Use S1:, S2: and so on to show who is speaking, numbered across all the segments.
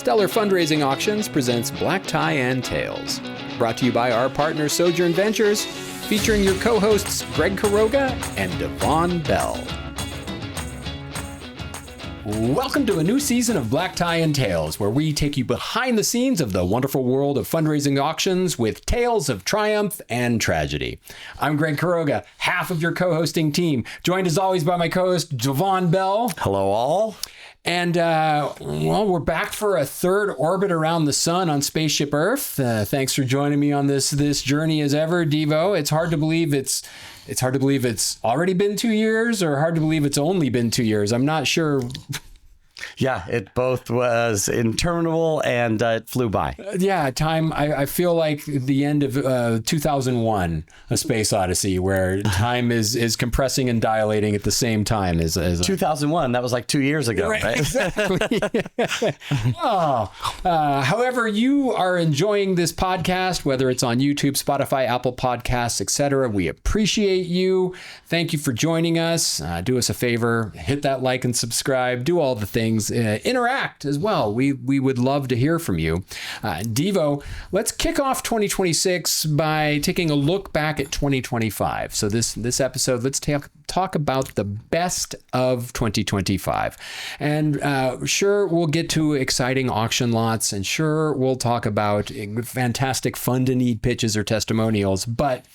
S1: Stellar Fundraising Auctions presents Black Tie and Tails. Brought to you by our partner Sojourn Ventures, featuring your co-hosts Greg Quiroga and Devon Bell. Welcome to a new season of Black Tie and Tails, where we take you behind the scenes of the wonderful world of fundraising auctions with tales of triumph and tragedy. I'm Greg Quiroga, half of your co-hosting team, joined as always by my co-host Devon Bell.
S2: Hello all.
S1: And, we're back for a third orbit around the sun on Spaceship Earth. Thanks for joining me on this journey as ever, Devo. It's hard to believe it's already been 2 years, or hard to believe it's only been 2 years. I'm not sure.
S2: Yeah, it both was interminable and it flew by.
S1: Time. I feel like the end of 2001, A Space Odyssey, where time is compressing and dilating at the same time. As
S2: 2001, that was like 2 years ago, right?
S1: Exactly. However, you are enjoying this podcast, whether it's on YouTube, Spotify, Apple Podcasts, etc. We appreciate you. Thank you for joining us. Do us a favor, hit that like and subscribe. Do all the things. Interact as well. We would love to hear from you. Devo, let's kick off 2026 by taking a look back at 2025. So this episode, let's talk about the best of 2025. And sure, we'll get to exciting auction lots, and sure, we'll talk about fantastic fund-to-need pitches or testimonials, but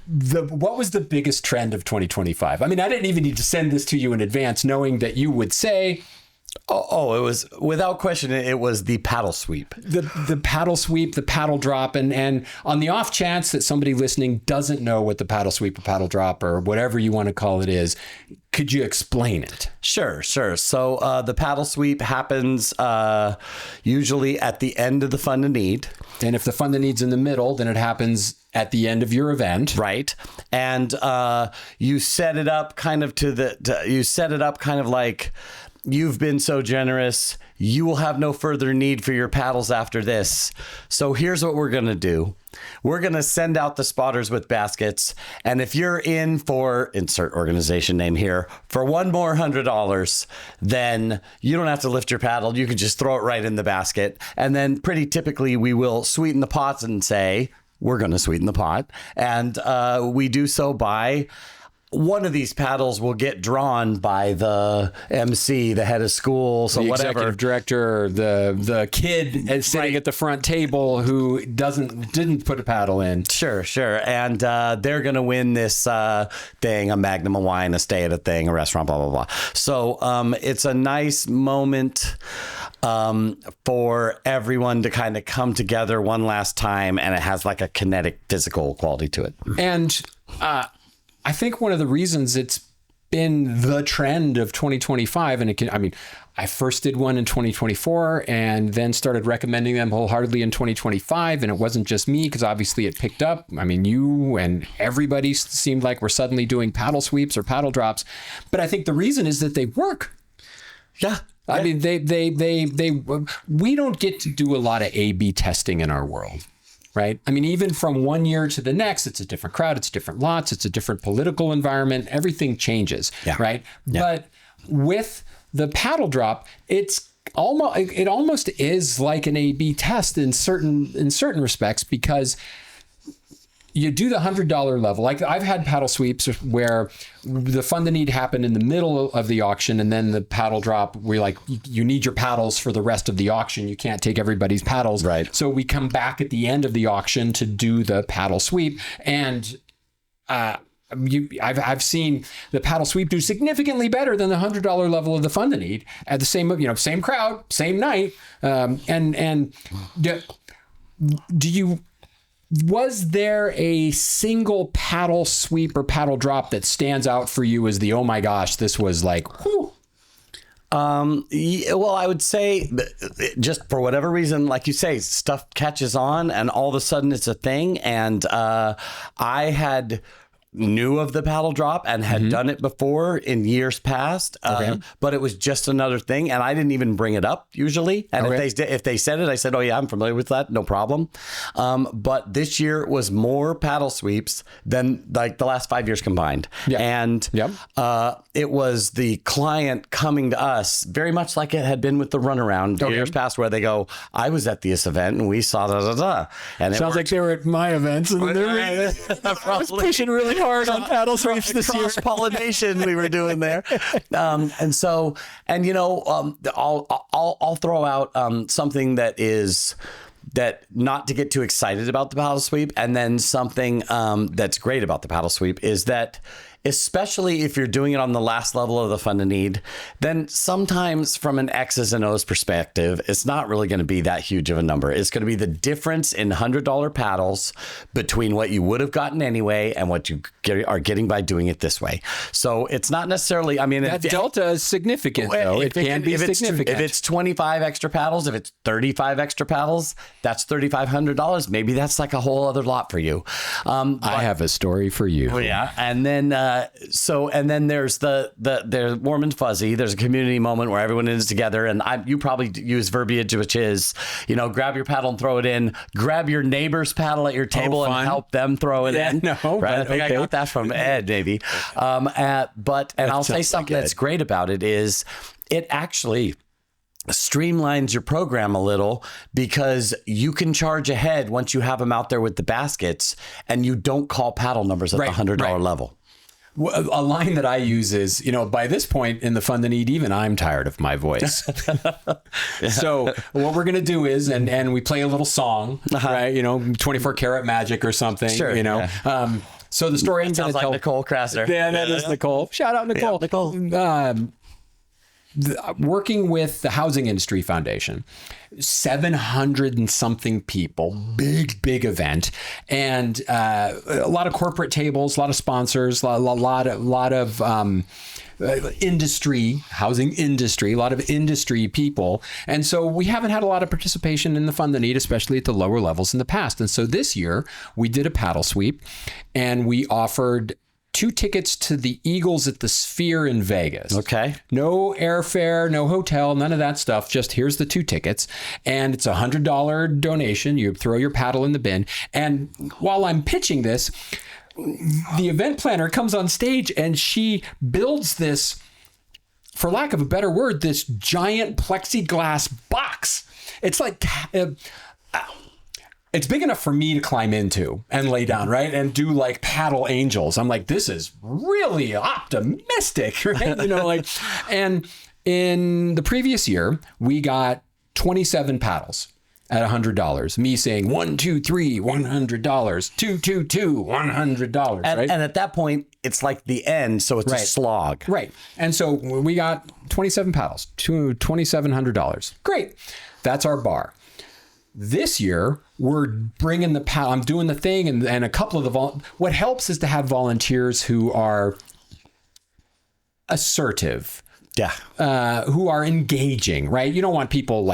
S1: what was the biggest trend of 2025? I mean, I didn't even need to send this to you in advance, knowing that you would say,
S2: it was, without question, it was the paddle sweep.
S1: The paddle sweep, the paddle drop. And on the off chance that somebody listening doesn't know what the paddle sweep or paddle drop or whatever you want to call it is, could you explain it?
S2: Sure. So the paddle sweep happens usually at the end of the fund to need.
S1: And if the fund to need's in the middle, then it happens at the end of your event.
S2: Right. And you set it up kind of like, you've been so generous, you will have no further need for your paddles after this. So here's what we're going to do. We're going to send out the spotters with baskets. And if you're in for, insert organization name here, for one more $100, then you don't have to lift your paddle. You can just throw it right in the basket. And then pretty typically we will sweeten the pots and say, we're going to sweeten the pot. And we do so by one of these paddles will get drawn by the MC, the head of school, so
S1: the
S2: whatever.
S1: Executive director, the kid sitting at the front table who didn't put a paddle in.
S2: Sure. And they're going to win this thing, a Magnum, a wine, a stay at a thing, a restaurant, blah, blah, blah. So it's a nice moment for everyone to kind of come together one last time, and it has like a kinetic physical quality to it.
S1: And I think one of the reasons it's been the trend of 2025, and I first did one in 2024 and then started recommending them wholeheartedly in 2025. And it wasn't just me, because obviously it picked up. I mean, you and everybody seemed like we're suddenly doing paddle sweeps or paddle drops. But I think the reason is that they work.
S2: Yeah.
S1: I mean, we don't get to do a lot of A/B testing in our world. Right. I mean, even from one year to the next, it's a different crowd, it's different lots, it's a different political environment. Everything changes. Yeah. Right. Yeah. But with the paddle drop, it almost is like an A/B test in certain respects, because you do the $100 level. Like, I've had paddle sweeps where the fund to need happened in the middle of the auction, and then the paddle drop, we're like, you need your paddles for the rest of the auction. You can't take everybody's paddles.
S2: Right.
S1: So we come back at the end of the auction to do the paddle sweep. And I've seen the paddle sweep do significantly better than the $100 level of the fund to need at the same crowd, same night. Was there a single paddle sweep or paddle drop that stands out for you as the, oh my gosh, this was like, whew?
S2: Well, I would say just for whatever reason, like you say, stuff catches on and all of a sudden it's a thing. And I had knew of the paddle drop and had done it before in years past, but it was just another thing, and I didn't even bring it up usually. And if they said it, I said, "Oh yeah, I'm familiar with that, no problem." But this year was more paddle sweeps than like the last 5 years combined, and it was the client coming to us very much like it had been with the runaround years past, where they go, "I was at this event and we saw da da da," and
S1: sounds like they were at my events and I was pushing really hard on paddle sweeps this year.
S2: Cross-pollination we were doing there. I'll throw out something that not to get too excited about the paddle sweep, and then something that's great about the paddle sweep is that, especially if you're doing it on the last level of the fund and need, then sometimes from an X's and O's perspective, it's not really going to be that huge of a number. It's going to be the difference in $100 paddles between what you would have gotten anyway and what you are getting by doing it this way. So it's not necessarily, I mean,
S1: that delta is significant, though. It can be significant.
S2: If it's 25 extra paddles, if it's 35 extra paddles, that's $3,500. Maybe that's like a whole other lot for you.
S1: I have a story for you.
S2: Yeah. And then, and then there's the warm and fuzzy. There's a community moment where everyone is together, and you probably use verbiage, which is, grab your paddle and throw it in, grab your neighbor's paddle at your table and help them throw it in.
S1: No,
S2: right? I think I got that from Ed, maybe. I'll say something that's great about it is it actually streamlines your program a little, because you can charge ahead once you have them out there with the baskets, and you don't call paddle numbers at the $100 level.
S1: A line that I use is, by this point in the fund and need, even I'm tired of my voice. So what we're going to do is, and we play a little song, right? 24 karat magic or something,
S2: sure,
S1: So the story I'm going to tell.
S2: Sounds like Nicole Krasner.
S1: Yeah, that is Nicole. Shout out, Nicole.
S2: Yeah, Nicole.
S1: Working with the Housing Industry Foundation, 700 and something people, big event, and a lot of corporate tables, a lot of sponsors, a lot of industry, housing industry, a lot of industry people. And so we haven't had a lot of participation in the fund the need, especially at the lower levels in the past. And so this year we did a paddle sweep, and we offered 2 tickets to the Eagles at the Sphere in Vegas.
S2: Okay.
S1: No airfare, no hotel, none of that stuff. Just here's the 2 tickets. And it's $100 donation. You throw your paddle in the bin. And while I'm pitching this, the event planner comes on stage and she builds this, for lack of a better word, this giant plexiglass box. It's like... it's big enough for me to climb into and lay down, right? And do like paddle angels. I'm like, this is really optimistic, right? And in the previous year, we got 27 paddles at $100. Me saying 1, 2, 3, $100, 2, 2, 2, $100, right?
S2: And at that point, it's like the end, so it's a slog.
S1: Right. And so we got 27 paddles, $2,700. Great. That's our bar. This year, we're bringing the paddle. I'm doing the thing, and a couple of what helps is to have volunteers who are assertive.
S2: Yeah.
S1: Who are engaging, right? You don't want people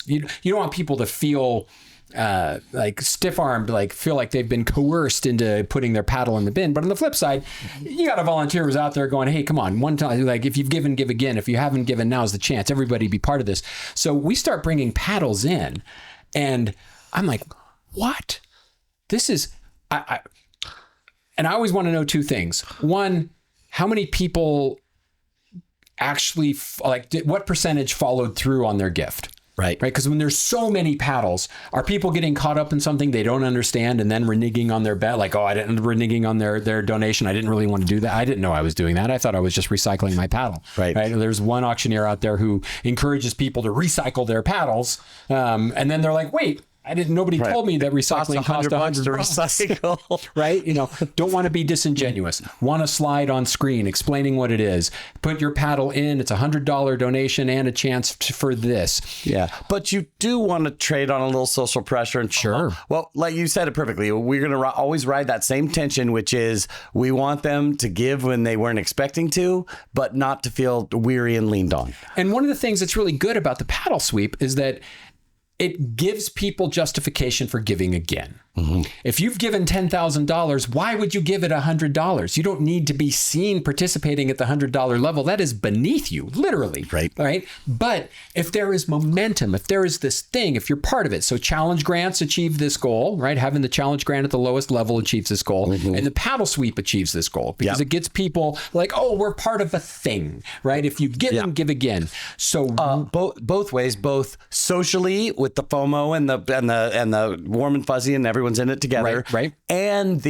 S1: you don't want people to feel like stiff-armed, like feel like they've been coerced into putting their paddle in the bin. But on the flip side, you got a volunteer who's out there going, hey, come on, one time, like if you've given, give again. If you haven't given, now's the chance. Everybody be part of this. So we start bringing paddles in. And I'm like, what? This is, and I always want to know 2 things. One, how many people actually, what percentage followed through on their gift?
S2: Right.
S1: Because when there's so many paddles, are people getting caught up in something they don't understand and then reneging on their bet? Like, I didn't reneging on their donation. I didn't really want to do that. I didn't know I was doing that. I thought I was just recycling my paddle.
S2: Right.
S1: There's one auctioneer out there who encourages people to recycle their paddles. And then they're like, wait, nobody told me that recycling costs $100
S2: to recycle.
S1: Right? Don't want to be disingenuous. Want a slide on screen explaining what it is. Put your paddle in. It's $100 donation and a chance for this.
S2: Yeah. But you do want to trade on a little social pressure. And
S1: sure.
S2: Well, like you said it perfectly. We're going to always ride that same tension, which is we want them to give when they weren't expecting to, but not to feel weary and leaned on.
S1: And one of the things that's really good about the paddle sweep is that it gives people justification for giving again. If you've given $10,000, why would you give it $100? You don't need to be seen participating at the $100 level. That is beneath you, literally. Right. But if there is momentum, if there is this thing, if you're part of it, so challenge grants achieve this goal, right? Having the challenge grant at the lowest level achieves this goal. And the paddle sweep achieves this goal because it gets people like, oh, we're part of a thing, right? If you give and give again. So
S2: both ways, both socially with the FOMO and the warm and fuzzy and everyone's in it together.
S1: Right.
S2: And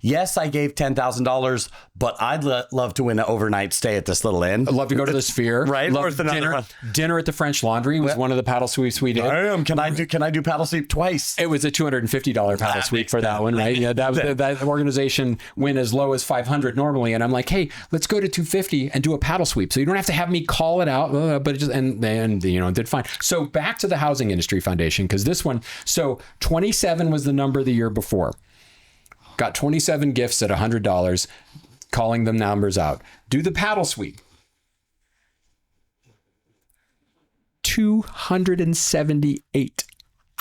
S2: yes, I gave $10,000, but I'd love to win an overnight stay at this little inn.
S1: I'd love to go to the Sphere.
S2: Right.
S1: Love dinner at the French Laundry was one of the paddle sweeps we did.
S2: Can I do paddle sweep twice?
S1: It was a $250 paddle sweep for that one, right? Yeah, that organization went as low as $500 normally, and I'm like, hey, let's go to $250 and do a paddle sweep, so you don't have to have me call it out. But it just and did fine. So back to the Housing Industry Foundation, because this one, so 27 was the number the year before. Got 27 gifts at $100. Calling them numbers out. Do the paddle sweep. 278.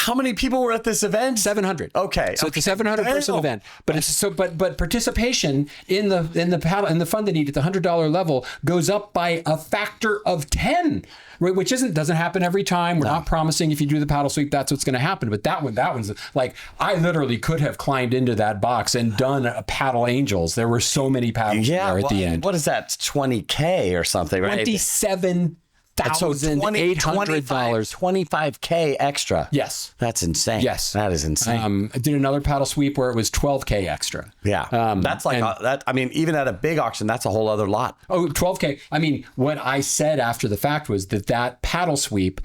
S2: How many people were at this event?
S1: 700.
S2: Okay.
S1: So it's a 700 person event, but it's but participation in the paddle and the fund they need at the $100 level goes up by a factor of 10, right? Which doesn't happen every time. We're not promising if you do the paddle sweep, that's what's going to happen. But that one's like, I literally could have climbed into that box and done a paddle angels. There were so many paddles there at the end.
S2: What is that? $20K or something, right?
S1: 27,800
S2: $25K extra.
S1: Yes,
S2: that's insane.
S1: Yes,
S2: that is insane.
S1: I did another paddle sweep where it was $12K extra.
S2: Yeah, that's like that. I mean, even at a big auction, that's a whole other lot.
S1: Oh, $12K. I mean, what I said after the fact was that paddle sweep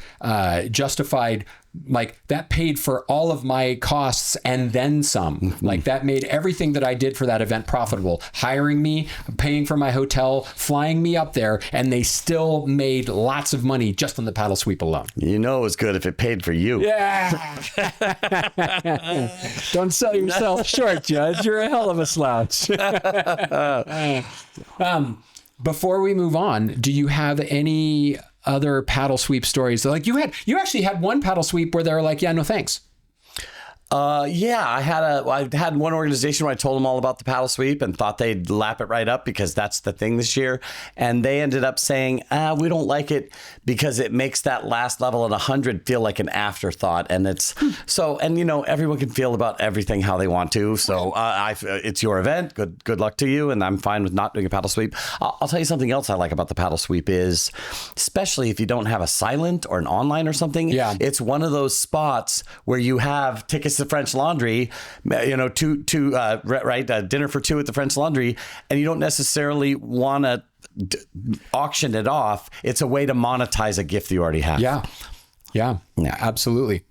S1: justified. Like that paid for all of my costs and then some. Like that made everything that I did for that event profitable. Hiring me, paying for my hotel, flying me up there, and they still made lots of money just on the paddle sweep alone.
S2: You know it was good if it paid for you.
S1: Yeah. Don't sell yourself short, Judge. You're a hell of a slouch. Before we move on, do you have any other paddle sweep stories? Like you actually had one paddle sweep where they were like, yeah, no thanks.
S2: Yeah, I had one organization where I told them all about the paddle sweep and thought they'd lap it right up because that's the thing this year. And they ended up saying, we don't like it because it makes that last level at 100 feel like an afterthought. And it's and everyone can feel about everything how they want to. So it's your event. Good luck to you. And I'm fine with not doing a paddle sweep. I'll tell you something else I like about the paddle sweep is, especially if you don't have a silent or an online or something, it's one of those spots where you have tickets to French Laundry, dinner for two at the French Laundry, and you don't necessarily want to auction it off. It's a way to monetize a gift you already have.
S1: Yeah, absolutely.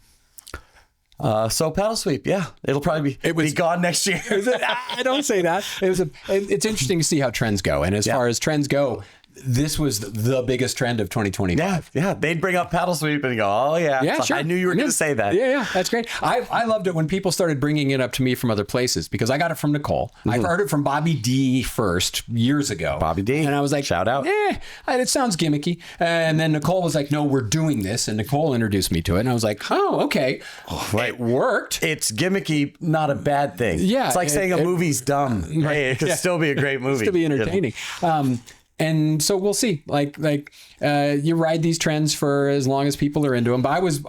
S2: So paddle sweep, it'll probably be gone next year.
S1: I don't say that. It's interesting to see how trends go, and as far as trends go, this was the biggest trend of 2025.
S2: Yeah. They'd bring up paddle sweep and go, oh yeah.
S1: Sure.
S2: I knew you were going to say that.
S1: Yeah. That's great. I loved it when people started bringing it up to me from other places because I got it from Nicole. I heard it from Bobby D first years ago.
S2: Bobby D.
S1: And I was like,
S2: shout out.
S1: It sounds gimmicky. And then Nicole was like, no, we're doing this. And Nicole introduced me to it. And I was like, oh, okay. It worked.
S2: It's gimmicky, not a bad thing.
S1: Yeah.
S2: It's like saying a movie's dumb. Hey, it could still be a great movie.
S1: Still be entertaining. And so we'll see. You ride these trends for as long as people are into them. But I was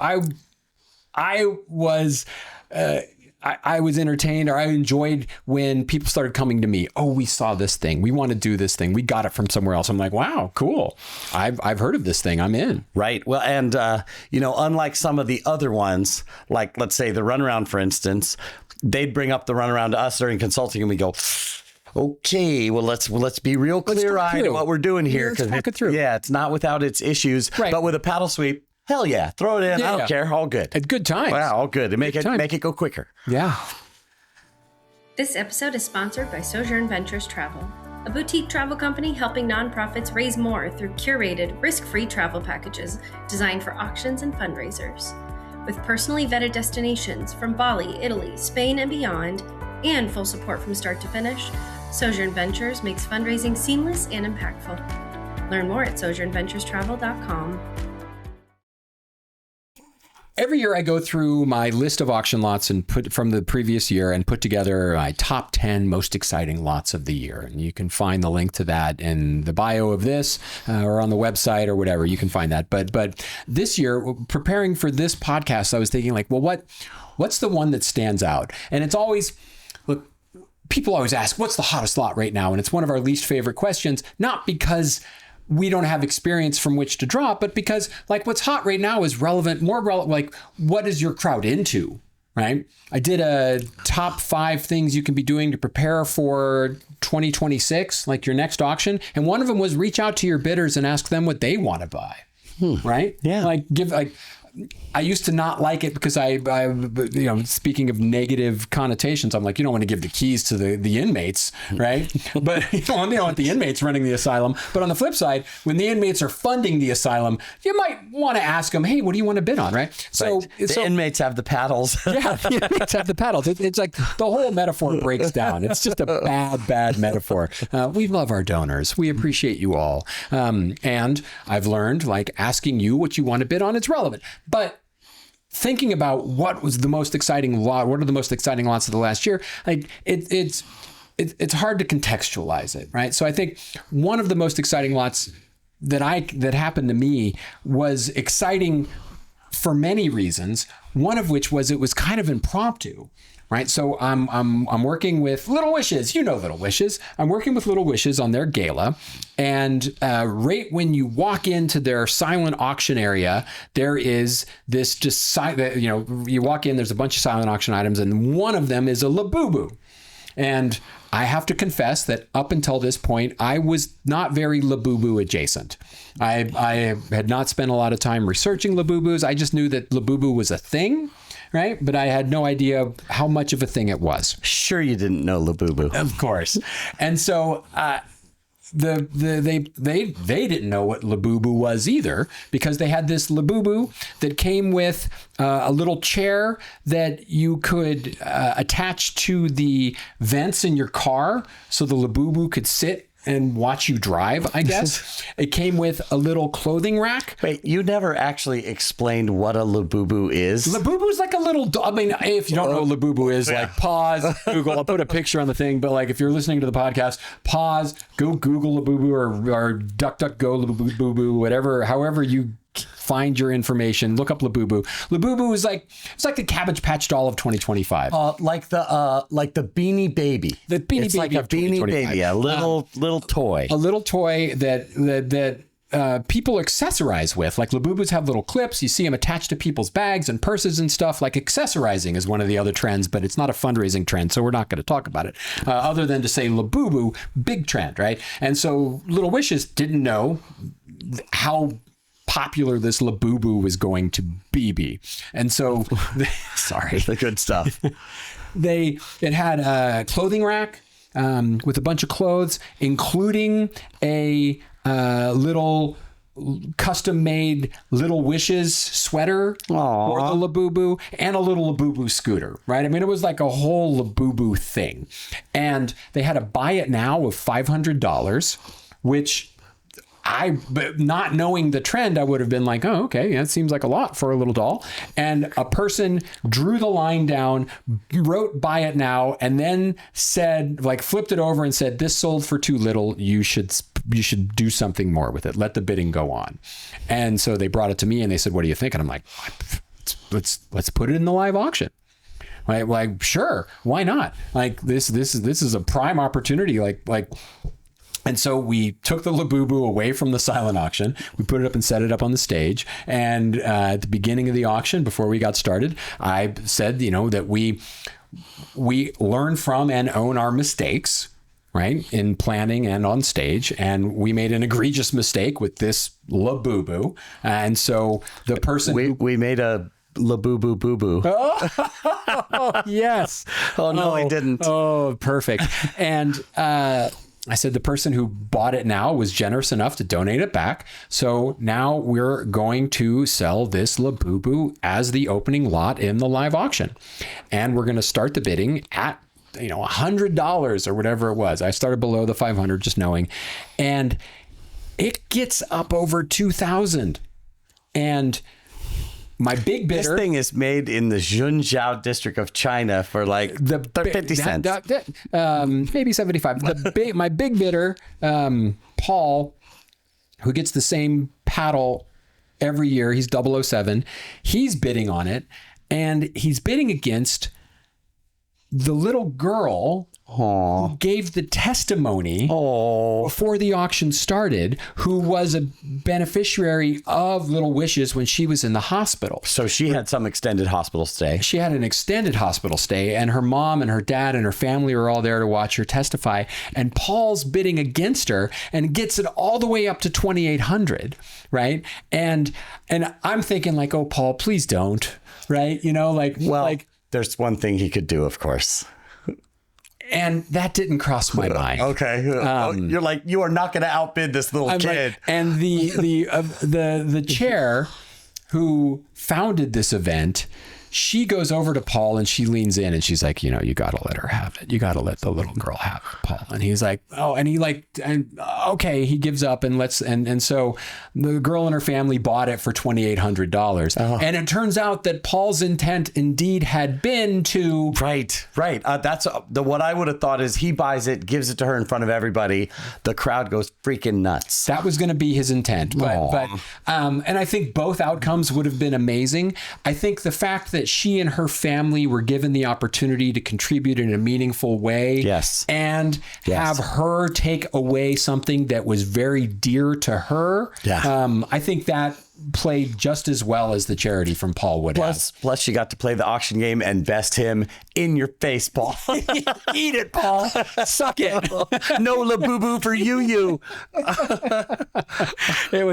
S1: entertained, or I enjoyed when people started coming to me. Oh, we saw this thing. We want to do this thing. We got it from somewhere else. I'm like, wow, cool. I've heard of this thing. I'm in.
S2: Right. Well, and unlike some of the other ones, like let's say the runaround, for instance, they'd bring up the runaround to us during consulting, and we go, okay, well, let's be real clear-eyed on what we're doing here.
S1: Let's talk it through.
S2: Yeah, it's not without its issues. Right. But with a paddle sweep, hell yeah, throw it in. I don't care. All good.
S1: At good times.
S2: Wow, all good. Make it go quicker.
S1: Yeah.
S3: This episode is sponsored by Sojourn Ventures Travel, a boutique travel company helping nonprofits raise more through curated, risk-free travel packages designed for auctions and fundraisers. With personally vetted destinations from Bali, Italy, Spain, and beyond, and full support from start to finish, Sojourn Ventures makes fundraising seamless and impactful. Learn more at sojournventurestravel.com.
S1: every year I go through my list of auction lots and put from the previous year and put together my top 10 most exciting lots of the year. And you can find the link to that in the bio of this or on the website or whatever. You can find that. But this year, preparing for this podcast, I was thinking like, well, what's the one that stands out? And it's always, look, people always ask, what's the hottest lot right now? And it's one of our least favorite questions, not because we don't have experience from which to draw, but because like what's hot right now is more relevant, like what is your crowd into, right? I did a top 5 things you can be doing to prepare for 2026, like your next auction. And one of them was reach out to your bidders and ask them what they want to buy, right?
S2: Yeah.
S1: I used to not like it because I speaking of negative connotations, I'm like, you don't want to give the keys to the inmates, right? But you don't want the inmates running the asylum. But on the flip side, when the inmates are funding the asylum, you might want to ask them, hey, what do you want to bid on, right?
S2: So the inmates have the paddles.
S1: Yeah, the inmates have the paddles. It's like the whole metaphor breaks down. It's just a bad metaphor. We love our donors. We appreciate you all. And I've learned like asking you what you want to bid on, it's relevant. But thinking about what was the most exciting lot, what are the most exciting lots of the last year, like it's hard to contextualize it, right? So I think one of the most exciting lots that happened to me was exciting for many reasons. One of which was it was kind of impromptu. Right. So I'm working with Little Wishes. You know Little Wishes. I'm working with Little Wishes on their gala. And right when you walk into their silent auction area, there is this you walk in, there's a bunch of silent auction items, and one of them is a Labubu. And I have to confess that up until this point, I was not very Labubu adjacent. I had not spent a lot of time researching Labubus. I just knew that Labubu was a thing. Right. But I had no idea how much of a thing it was.
S2: Sure, you didn't know Labubu.
S1: Of course. And so they didn't know what Labubu was either, because they had this Labubu that came with a little chair that you could attach to the vents in your car so the Labubu could sit and watch you drive, I guess. It came with a little clothing rack.
S2: Wait, you never actually explained what a Labubu is?
S1: Labubu is like a little dog. I mean, if you don't know what Labubu is, like pause, Google. I'll put a picture on the thing, but like if you're listening to the podcast, pause, go Google Labubu or DuckDuckGo Labubu, whatever, however you find your information, look up Labubu. Labubu is it's like the Cabbage Patch doll of 2025.
S2: Like the Beanie Baby.
S1: The Beanie
S2: it's
S1: Baby
S2: like a Beanie Baby, a little toy.
S1: A little toy that people accessorize with. Like Labubus have little clips. You see them attached to people's bags and purses and stuff. Like accessorizing is one of the other trends, but it's not a fundraising trend, so we're not going to talk about it. Other than to say Labubu, big trend, right? And so Little Wishes didn't know how popular this Labubu was going to be. And so, sorry.
S2: The good stuff.
S1: It had a clothing rack with a bunch of clothes, including a little custom-made Little Wishes sweater for the Labubu, and a little Labubu scooter, right? I mean, it was like a whole Labubu thing. And they had a buy it now of $500, which but not knowing the trend, I would have been like, oh, okay, that seems like a lot for a little doll. And a person drew the line down, wrote buy it now, and then said, like, flipped it over and said, this sold for too little. You should do something more with it. Let the bidding go on. And so they brought it to me and they said, what do you think? And I'm like, let's put it in the live auction. Like, sure, why not? Like, this is a prime opportunity. And so we took the Labubu away from the silent auction. We put it up and set it up on the stage. And at the beginning of the auction, before we got started, I said, that we learn from and own our mistakes, right, in planning and on stage. And we made an egregious mistake with this Labubu. And so the person
S2: we made a Labubu boo boo.
S1: Oh, yes.
S2: Oh, no, I didn't.
S1: Oh, perfect. And I said the person who bought it now was generous enough to donate it back. So now we're going to sell this Labubu as the opening lot in the live auction. And we're going to start the bidding at $100 or whatever it was. I started below the 500, just knowing. And it gets up over 2,000. And my big
S2: This
S1: bidder.
S2: thing is made in the Zhengzhou district of China for like 50 cents.
S1: Maybe 75. My big bidder, Paul, who gets the same paddle every year. He's 007. He's bidding on it, and he's bidding against the little girl who gave the testimony before the auction started, who was a beneficiary of Little Wishes when she was in the hospital.
S2: So she had some extended hospital stay.
S1: She had an extended hospital stay, and her mom and her dad and her family were all there to watch her testify. And Paul's bidding against her and gets it all the way up to 2,800, right? And I'm thinking like, oh, Paul, please don't, right?
S2: There's one thing he could do, of course.
S1: And that didn't cross my mind.
S2: Okay, you're like, you are not going to outbid this little kid.
S1: And the chair who founded this event, she goes over to Paul and she leans in and she's like, you got to let her have it. You got to let the little girl have it, Paul. And he's like, oh, and okay, he gives up and so the girl and her family bought it for $2,800. And it turns out that Paul's intent indeed had been to.
S2: Right. That's what I would have thought is he buys it, gives it to her in front of everybody. The crowd goes freaking nuts.
S1: That was going to be his intent. But and I think both outcomes would have been amazing. I think the fact that she and her family were given the opportunity to contribute in a meaningful way.
S2: Yes.
S1: And have her take away something that was very dear to her.
S2: Yeah.
S1: I think that played just as well as the charity from Paul would have.
S2: Plus she got to play the auction game and best him in your face, Paul.
S1: Eat it, Paul. Suck it.
S2: No Labubu for you.
S1: It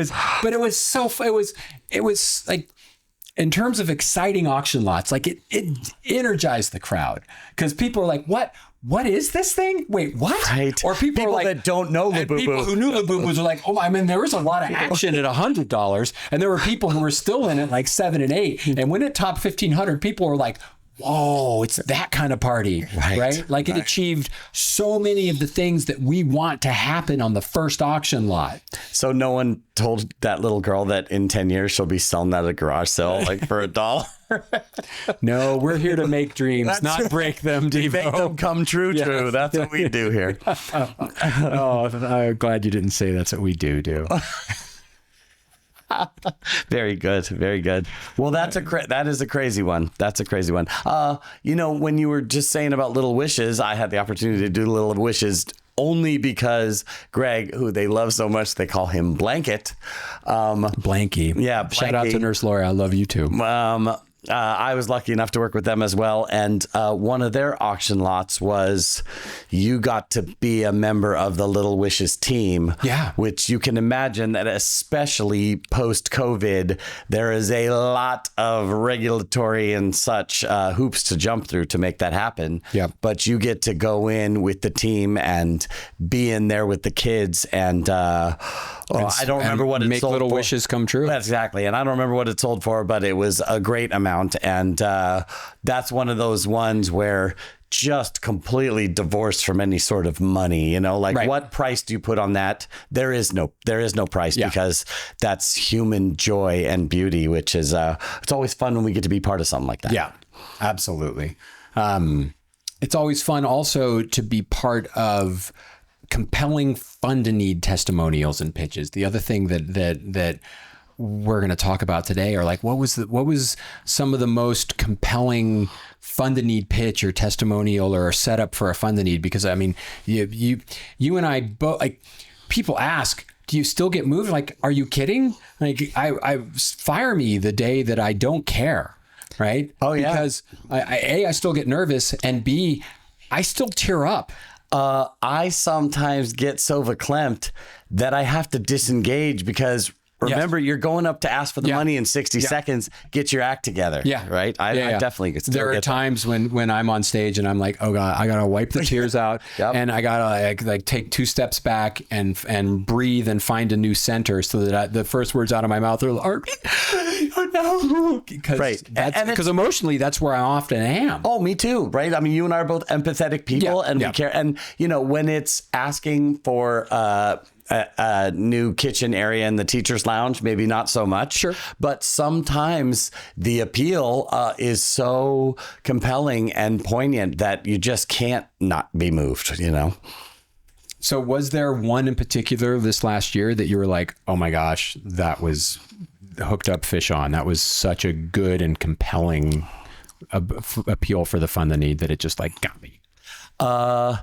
S1: was like, in terms of exciting auction lots, like it energized the crowd because people are like, what is this thing? Wait, what?
S2: Right.
S1: Or people are like,
S2: that don't know Labubu.
S1: People who knew Labubus are like, there was a lot of action at $100, and there were people who were still in it like $7 and $8. And when it topped 1,500, people were like, whoa, it's that kind of party, right? Like it achieved so many of the things that we want to happen on the first auction lot.
S2: So no one told that little girl that in 10 years she'll be selling that at a garage sale like for $1.
S1: No, we're here to make dreams, not break them, Devo.
S2: Make them come true.
S1: Yes.
S2: True. That's what we do here.
S1: I'm glad you didn't say that's what we do.
S2: Very good. Very good. Well, that is a crazy one. That's a crazy one. When you were just saying about Little Wishes, I had the opportunity to do Little Wishes only because Greg, who they love so much, they call him Blanket.
S1: Blanky.
S2: Yeah.
S1: Blanky. Shout out to Nurse Lori. I love you too.
S2: I was lucky enough to work with them as well. And one of their auction lots was you got to be a member of the Little Wishes team.
S1: Yeah.
S2: Which you can imagine that especially post-COVID, there is a lot of regulatory and such hoops to jump through to make that happen.
S1: Yep.
S2: But you get to go in with the team and be in there with the kids. And I don't remember what it sold for.
S1: Make little wishes come true.
S2: That's exactly. And I don't remember what it sold for, but it was a great amount. And that's one of those ones where just completely divorced from any sort of money, right. What price do you put on that? There is no price because that's human joy and beauty, which is, it's always fun when we get to be part of something like that.
S1: Yeah, absolutely. It's always fun also to be part of compelling fund-a-need testimonials and pitches. The other thing that we're going to talk about today are like, what was some of the most compelling fund-a-need pitch or testimonial or setup for a fund-a-need? Because you and I both, like, people ask, do you still get moved? Like, are you kidding? Like, I fire me the day that I don't care. Right.
S2: Oh yeah.
S1: Because I still get nervous, and B, I still tear up.
S2: I sometimes get so verklempt that I have to disengage because remember, you're going up to ask for the money in 60 seconds. Get your act together. Yeah. Right. I definitely get.
S1: There are times when I'm on stage and I'm like, oh God, I gotta wipe the tears out, and I gotta like take 2 steps back and breathe and find a new center so that the first words out of my mouth are oh no, because emotionally that's where I often am.
S2: Oh, me too. Right. I mean, you and I are both empathetic people, and we care. And when it's asking for a new kitchen area in the teacher's lounge, maybe not so much.
S1: Sure.
S2: But sometimes the appeal is so compelling and poignant that you just can't not be moved, you know?
S1: So was there one in particular this last year that you were like, oh my gosh, that was hooked up fish on? That was such a good and compelling appeal for the fund the need that it just like got me.
S2: So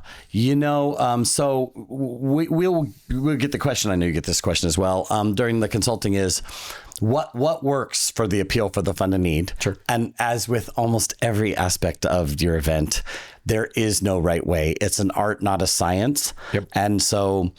S2: we'll get the question. I know you get this question as well. During the consulting is what works for the appeal for the fund and need.
S1: Sure.
S2: And as with almost every aspect of your event, there is no right way. It's an art, not a science.
S1: Yep.
S2: And so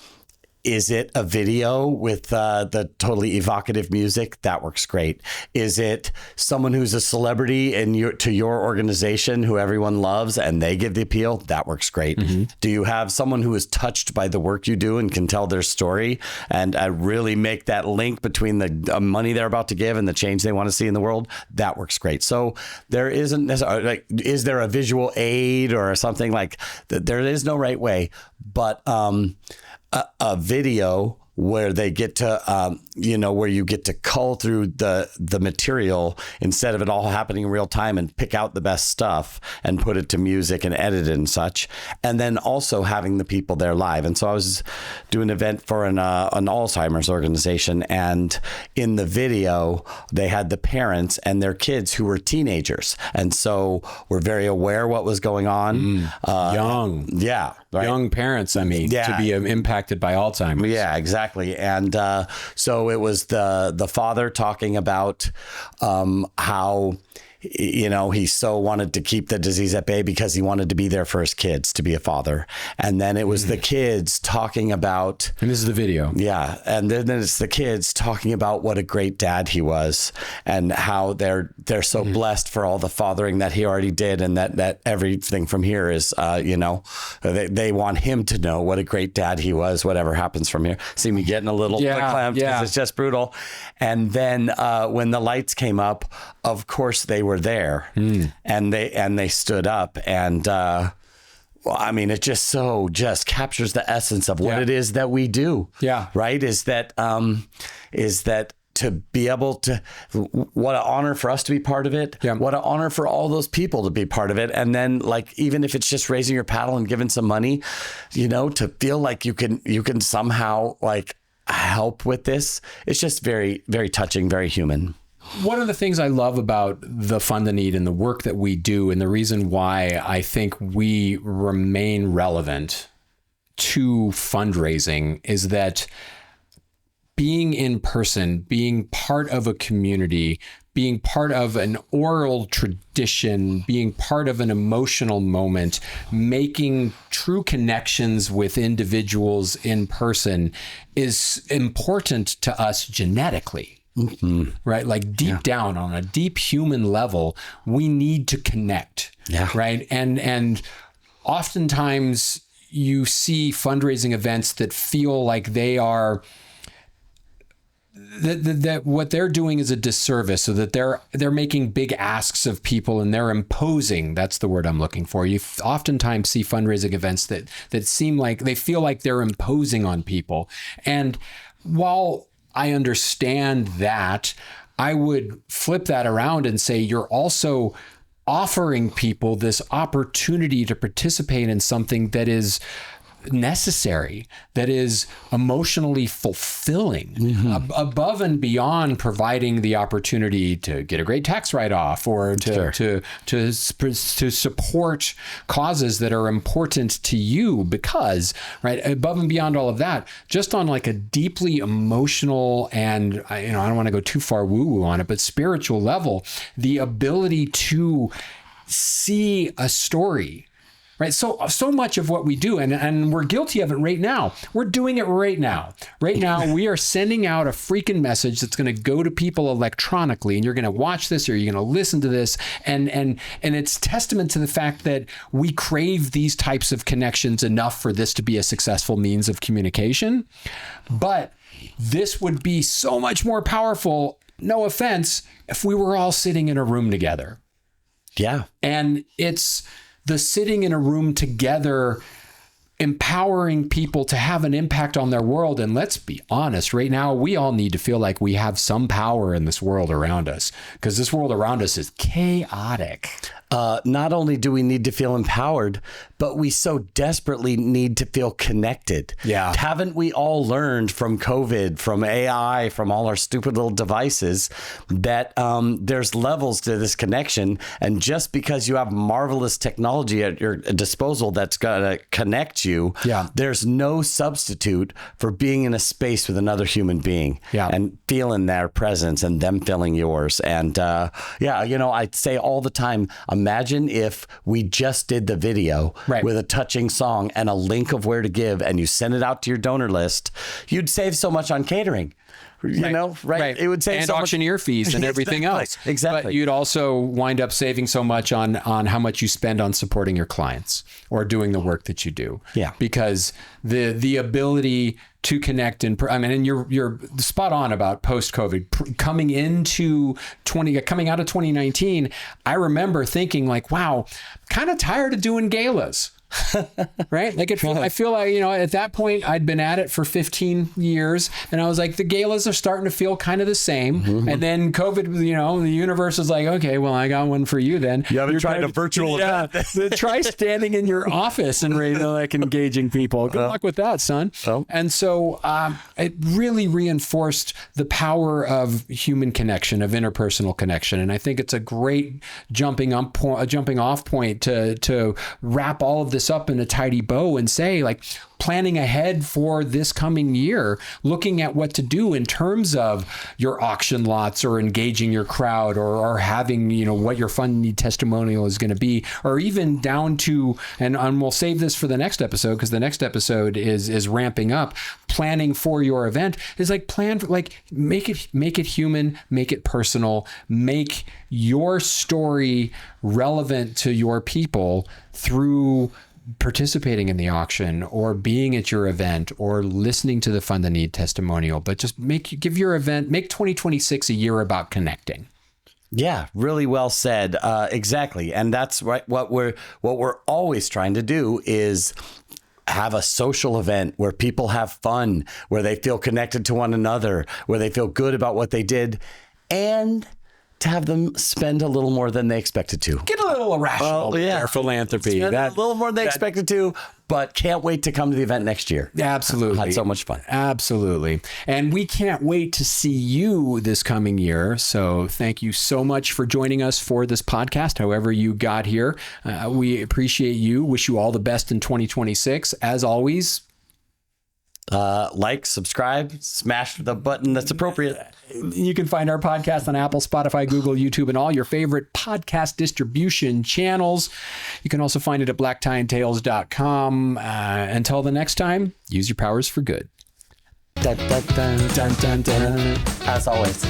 S2: is it a video with the totally evocative music? That works great. Is it someone who's a celebrity to your organization who everyone loves and they give the appeal? That works great. Mm-hmm. Do you have someone who is touched by the work you do and can tell their story and really make that link between the money they're about to give and the change they want to see in the world? That works great. So there isn't necessarily, is there a visual aid or something like that? There is no right way, but a video where they get to, where you get to cull through the material instead of it all happening in real time and pick out the best stuff and put it to music and edit it and such. And then also having the people there live. And so I was doing an event for an Alzheimer's organization. And in the video, they had the parents and their kids who were teenagers. And so we're very aware what was going on.
S1: Young.
S2: Yeah. Right?
S1: Young parents, to be impacted by Alzheimer's.
S2: Yeah, exactly. And so it was the father talking about how, he so wanted to keep the disease at bay because he wanted to be there for his kids, to be a father. And then it was the kids talking about...
S1: And this is the video.
S2: Yeah. And then it's the kids talking about what a great dad he was and how they're so blessed for all the fathering that he already did. And that everything from here is, they want him to know what a great dad he was, whatever happens from here. See me getting a little clamped because it's just brutal. And then when the lights came up, of course they were there and they stood up and it just captures the essence of what it is that we do. Yeah. Right. Is that to be able to, what an honor for us to be part of it. Yeah. What an honor for all those people to be part of it. And then even if it's just raising your paddle and giving some money, to feel like you can somehow help with this. It's just very, very touching, very human.
S1: One of the things I love about the Fund the Need and the work that we do, and the reason why I think we remain relevant to fundraising, is that being in person, being part of a community, being part of an oral tradition, being part of an emotional moment, making true connections with individuals in person is important to us genetically. Mm-hmm. Right? Like deep down on a deep human level, we need to connect. Yeah. Right. And oftentimes you see fundraising events that feel like they are that what they're doing is a disservice, so that they're making big asks of people and they're imposing. That's the word I'm looking for. You oftentimes see fundraising events that seem like they feel like they're imposing on people. And while I understand that, I would flip that around and say you're also offering people this opportunity to participate in something that is necessary, that is emotionally fulfilling, above and beyond providing the opportunity to get a great tax write-off or to support causes that are important to you, because above and beyond all of that, just on like a deeply emotional and I don't want to go too far woo-woo on it, but spiritual level, the ability to see a story. Right. So much of what we do, and we're guilty of it right now. We're doing it right now. Right now, we are sending out a freaking message that's going to go to people electronically, and you're going to watch this or you're going to listen to this. And it's testament to the fact that we crave these types of connections enough for this to be a successful means of communication. But this would be so much more powerful, no offense, if we were all sitting in a room together. Yeah. And it's the sitting in a room together empowering people to have an impact on their world. And let's be honest, right now, we all need to feel like we have some power in this world around us, because this world around us is chaotic.
S2: Not only do we need to feel empowered, but we so desperately need to feel connected.
S1: Yeah.
S2: Haven't we all learned from COVID, from AI, from all our stupid little devices, that there's levels to this connection? And just because you have marvelous technology at your disposal that's going to connect you, there's no substitute for being in a space with another human being and feeling their presence and them feeling yours. And I say all the time, imagine if we just did the video with a touching song and a link of where to give, and you send it out to your donor list. You'd save so much on catering. You know, right? It would save
S1: and
S2: so
S1: auctioneer
S2: much
S1: fees and everything else.
S2: Exactly.
S1: But you'd also wind up saving so much on how much you spend on supporting your clients or doing the work that you do.
S2: Yeah.
S1: Because the ability to connect and you're spot on about post-COVID coming out of 2019. I remember thinking like, wow, kind of tired of doing galas. Right? Like I feel like, at that point I'd been at it for 15 years and I was like, the galas are starting to feel kind of the same. Mm-hmm. And then COVID, the universe is like, okay, well, I got one for you then.
S2: You haven't tried a virtual event.
S1: Try standing in your office and engaging people. Good luck with that, son. And so it really reinforced the power of human connection, of interpersonal connection. And I think it's a great jumping off point to wrap all of this up in a tidy bow and say, like, planning ahead for this coming year, looking at what to do in terms of your auction lots or engaging your crowd or having, what your fund need testimonial is going to be, or even down to, and we'll save this for the next episode because the next episode is ramping up. Planning for your event is like make it human, make it personal, make your story relevant to your people through participating in the auction or being at your event or listening to the Fund the Need testimonial, but just make 2026 a year about connecting.
S2: Yeah, really well said. Exactly. And that's right. What we're always trying to do is have a social event where people have fun, where they feel connected to one another, where they feel good about what they did, and to have them spend a little more than they expected to.
S1: Get a little irrational with their philanthropy.
S2: Spend a little more than they expected to, but can't wait to come to the event next year.
S1: Absolutely.
S2: Had so much fun.
S1: Absolutely. And we can't wait to see you this coming year. So thank you so much for joining us for this podcast, however you got here. We appreciate you. Wish you all the best in 2026. As always,
S2: like, subscribe, smash the button that's appropriate.
S1: You can find our podcast on Apple, Spotify, Google, YouTube, and all your favorite podcast distribution channels. You can also find it at blacktieandtails.com. Until the next time, use your powers for good.
S2: Dun, dun, dun, dun, dun, dun. As always.